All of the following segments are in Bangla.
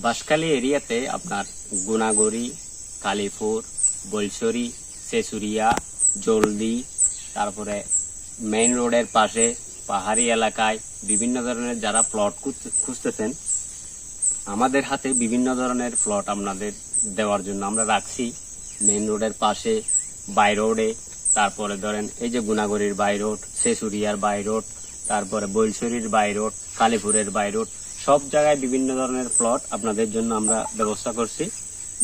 বাঁশখালী এরিয়াতে আপনার গুনাগড়ি, কালীপুর, বৈলছড়ি, শেষুরিয়া, জলদি, তারপরে মেইন রোডের পাশে পাহাড়ি এলাকায় বিভিন্ন ধরনের যারা প্লট খুঁজতেছেন, আমাদের হাতে বিভিন্ন ধরনের প্লট আপনাদের দেওয়ার জন্য আমরা রাখছি। মেইন রোডের পাশে, বাই রোডে, তারপরে ধরেন এই যে গুনাগড়ির বাই রোড, শেষুরিয়ার বাই রোড, তারপরে বৈলছড়ির বাই রোড, কালীপুরের বাই রোড, সব জায়গায় বিভিন্ন ধরনের প্লট আপনাদের জন্য আমরা ব্যবস্থা করছি।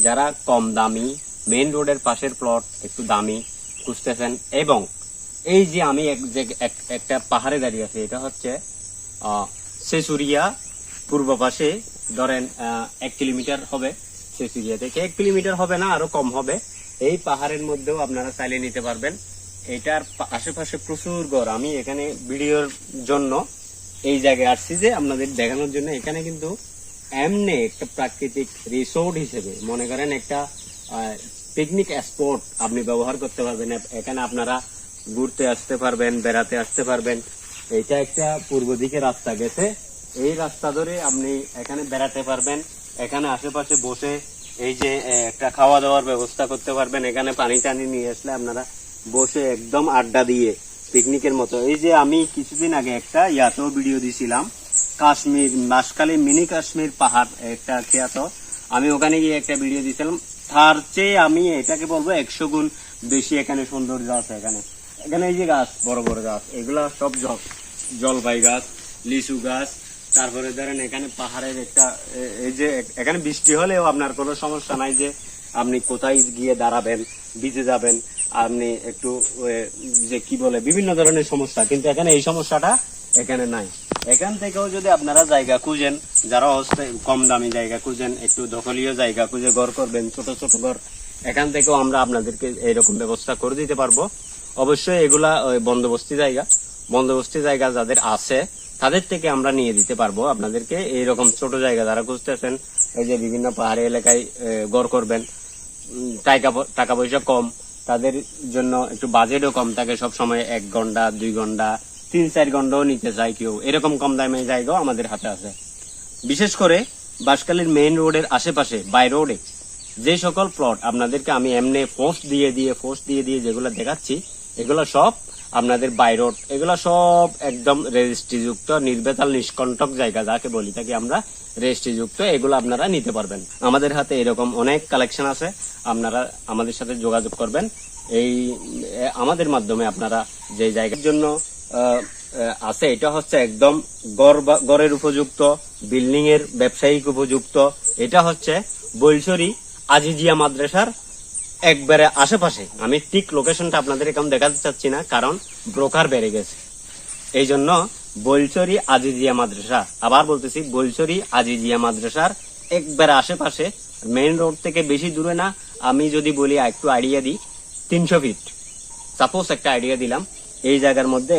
যারা কম দামি মেইন রোডের পাশের প্লট একটু দামি খুঁজতেছেন, এবং এই যে আমি একটা পাহাড়ে দাঁড়িয়ে আছি, এটা হচ্ছে শেষুরিয়া পূর্ব পাশে, ধরেন 1 কিলোমিটার হবে শেষুরিয়া থেকে, 1 কিলোমিটার হবে না, আরো কম হবে। এই পাহাড়ের মধ্যেও আপনারা চাইলে নিতে পারবেন। এটার আশেপাশে প্রচুর ঘর। আমি এখানে ভিডিওর জন্য এই জায়গায় আসছি যে আপনাদের দেখানোর জন্য। এখানে কিন্তু এমনি একটা প্রাকৃতিক রিসোর্ট হিসেবে মনে করেন একটা পিকনিক স্পট আপনি ব্যবহার করতে পারবেন। এখানে আপনারা ঘুরতে আসতে পারবেন, বেড়াতে আসতে পারবেন। এটা একটা পূর্ব দিকে রাস্তা গেছে, এই রাস্তা ধরে আপনি এখানে বেড়াতে পারবেন। এখানে আশেপাশে বসে এই যে একটা খাওয়া দাওয়ার ব্যবস্থা করতে পারবেন। এখানে পানি টানি নিয়ে আসলে আপনারা বসে একদম আড্ডা দিয়ে পিকনিকের মতো। এই যে আমি কিছুদিন আগে একটা ইয়াতেও ভিডিও দিছিলাম, কাশ্মীর বাঁশখালী মিনি কাশ্মীর পাহাড় একটা খ্যাত, আমি ওখানে গিয়ে একটা ভিডিও দিয়েছিলাম। তার চেয়ে আমি এটাকে বলবো 100 গুণ বেশি এখানে সৌন্দর্য আছে। এখানে এই যে গাছ, বড় বড় গাছ, এগুলা সব জলপাই গাছ, লিচু গাছ। তারপরে ধরেন এখানে পাহাড়ের একটা, এই যে এখানে বৃষ্টি হলেও আপনার কোনো সমস্যা নাই যে আপনি কোথায় গিয়ে দাঁড়াবেন, ভিজে যাবেন, আপনি একটু যে কি বলে বিভিন্ন ধরনের সমস্যা, কিন্তু এখানে এই সমস্যাটা এখানে নাই। এখান থেকেও যদি আপনারা জায়গা খুঁজেন, যারা কম দামি জায়গা খুঁজেন, একটু দখলীয় জায়গা খুঁজে ঘর করবেন, ছোট ছোট ঘর, এখান থেকেও আমরা আপনাদেরকে এইরকম ব্যবস্থা করে দিতে পারবো। অবশ্যই এগুলা বন্দোবস্তি জায়গা যাদের আছে তাদের থেকে আমরা নিয়ে দিতে পারবো আপনাদেরকে। এইরকম ছোট জায়গা যারা খুঁজতেছেন, এই যে বিভিন্ন পাহাড়ি এলাকায় ঘর করবেন, টাকা পয়সা কম, তাদের জন্য একটু বাজেটও কম থাকে, সব সময় 1 ঘন্টা 2 ঘন্টা 3-4 ঘন্টাও নিতে চাই কেউ, এরকম কম দামে জায়গাও আমাদের হাতে আছে। বিশেষ করে বাঁশখালীর মেইন রোডের আশেপাশে বাই রোডে যে সকল প্লট আপনাদেরকে আমি এমনি পোস্ট দিয়ে দিয়ে যেগুলো দেখাচ্ছি, এগুলো সব আপনাদের বাই রোড, এগুলো সব একদম রেজিস্ট্রিযুক্ত, নির্বেতাল নিষ্কণ্টক জায়গা যাকে বলি থাকি আমরা, রেজিস্ট্রিযুক্ত। এগুলো আপনারা নিতে পারবেন। আমাদের হাতে এরকম অনেক কালেকশন আছে, আপনারা আমাদের সাথে যোগাযোগ করবেন। এই আমাদের মাধ্যমে আপনারা যে জায়গার জন্য আছে, এটা হচ্ছে একদম গড়ের উপযুক্ত, বিল্ডিং এর ব্যবসায়িক উপযুক্ত। এটা হচ্ছে বৈলছড়ি আজিজিয়া মাদ্রাসার একবারে আশেপাশে। আমি ঠিক লোকেশনটা আপনাদের এখন দেখাতে চাচ্ছি না, কারণ ব্রোকার বেড়ে গেছে। এই জন্য বৈলছড়ি আজিজিয়া মাদ্রাসা, আবার বলতেছি, বৈলছড়ি আজিজিয়া মাদ্রাসার একবারে আশেপাশে, মেইন রোড থেকে বেশি দূরে না। আমি যদি বলি একটু আইডিয়া দিই, 300 ফিট সাপোজ একটা আইডিয়া দিলাম। এই জায়গার মধ্যে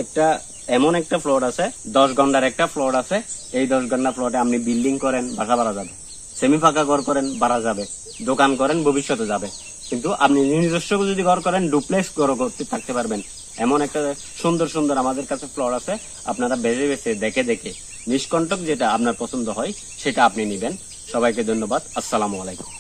এমন একটা ফ্লোর আছে, 10 ঘন্টার একটা ফ্লোর আছে। এই 10 ঘন্টা ফ্লোরে আপনি বিল্ডিং করেন, বাসা ভাড়া যাবে, সেমি ফাঁকা ঘর করেন, ভাড়া যাবে, দোকান করেন, ভবিষ্যতে যাবে। কিন্তু আপনি নিজস্ব যদি ঘর করেন, ডুপ্লেক্স ঘর করতে থাকতে পারবেন। এমন একটা সুন্দর সুন্দর আমাদের কাছে ফ্লোর আছে। আপনারা বেছে দেখে নিষ্কণ্টক যেটা আপনার পছন্দ হয় সেটা আপনি নিবেন। সবাইকে ধন্যবাদ। আসসালামু আলাইকুম।